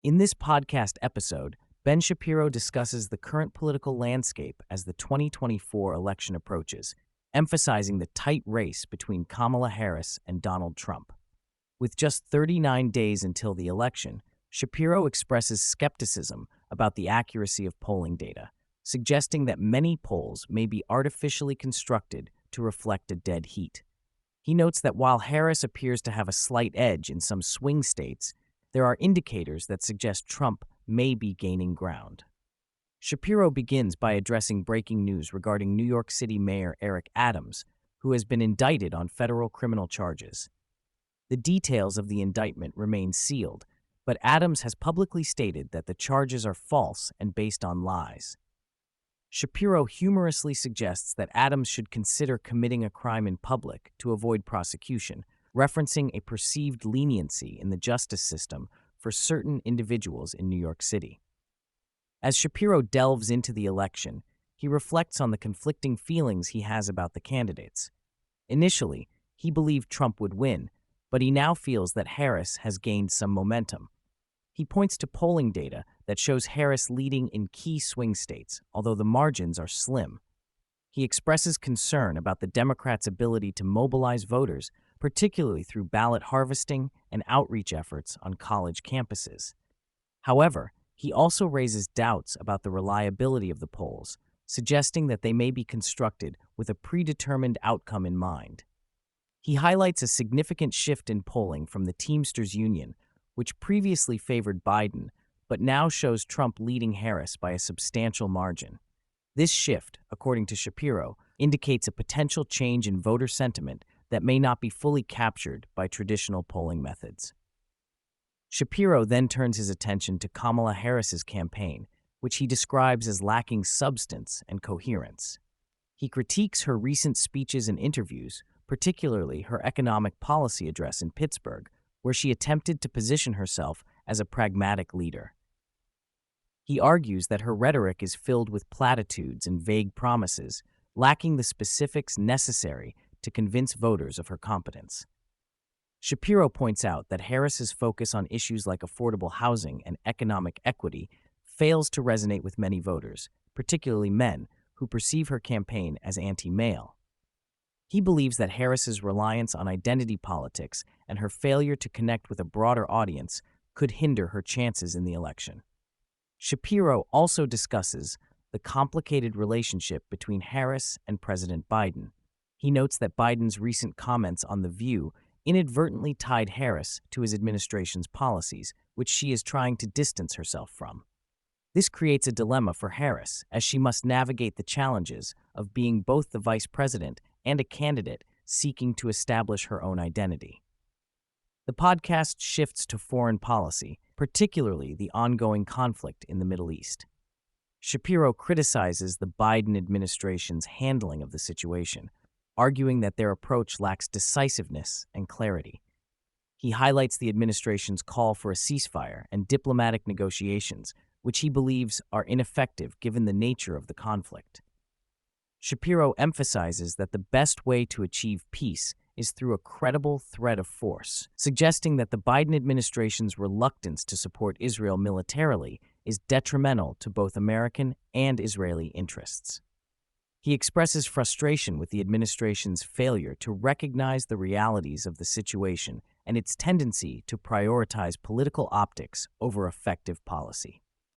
In this podcast episode, Ben Shapiro discusses the current political landscape as the 2024 election approaches, emphasizing the tight race between Kamala Harris and Donald Trump. With just 39 days until the election, Shapiro expresses skepticism about the accuracy of polling data, suggesting that many polls may be artificially constructed to reflect a dead heat. He notes that while Harris appears to have a slight edge in some swing states, there are indicators that suggest Trump may be gaining ground. Shapiro begins by addressing breaking news regarding New York City Mayor Eric Adams, who has been indicted on federal criminal charges. The details of the indictment remain sealed, but Adams has publicly stated that the charges are false and based on lies. Shapiro humorously suggests that Adams should consider committing a crime in public to avoid prosecution, referencing a perceived leniency in the justice system for certain individuals in New York City. As Shapiro delves into the election, he reflects on the conflicting feelings he has about the candidates. Initially, he believed Trump would win, but he now feels that Harris has gained some momentum. He points to polling data that shows Harris leading in key swing states, although the margins are slim. He expresses concern about the Democrats' ability to mobilize voters, particularly through ballot harvesting and outreach efforts on college campuses. However, he also raises doubts about the reliability of the polls, suggesting that they may be constructed with a predetermined outcome in mind. He highlights a significant shift in polling from the Teamsters Union, which previously favored Biden, but now shows Trump leading Harris by a substantial margin. This shift, according to Shapiro, indicates a potential change in voter sentiment that may not be fully captured by traditional polling methods. Shapiro then turns his attention to Kamala Harris's campaign, which he describes as lacking substance and coherence. He critiques her recent speeches and interviews, particularly her economic policy address in Pittsburgh, where she attempted to position herself as a pragmatic leader. He argues that her rhetoric is filled with platitudes and vague promises, lacking the specifics necessary to convince voters of her competence. Shapiro points out that Harris's focus on issues like affordable housing and economic equity fails to resonate with many voters, particularly men, who perceive her campaign as anti-male. He believes that Harris's reliance on identity politics and her failure to connect with a broader audience could hinder her chances in the election. Shapiro also discusses the complicated relationship between Harris and President Biden. He notes that Biden's recent comments on The View inadvertently tied Harris to his administration's policies, which she is trying to distance herself from. This creates a dilemma for Harris, as she must navigate the challenges of being both the vice president and a candidate seeking to establish her own identity. The podcast shifts to foreign policy, particularly the ongoing conflict in the Middle East. Shapiro criticizes the Biden administration's handling of the situation, arguing that their approach lacks decisiveness and clarity. He highlights the administration's call for a ceasefire and diplomatic negotiations, which he believes are ineffective given the nature of the conflict. Shapiro emphasizes that the best way to achieve peace is through a credible threat of force, suggesting that the Biden administration's reluctance to support Israel militarily is detrimental to both American and Israeli interests. He expresses frustration with the administration's failure to recognize the realities of the situation and its tendency to prioritize political optics over effective policy.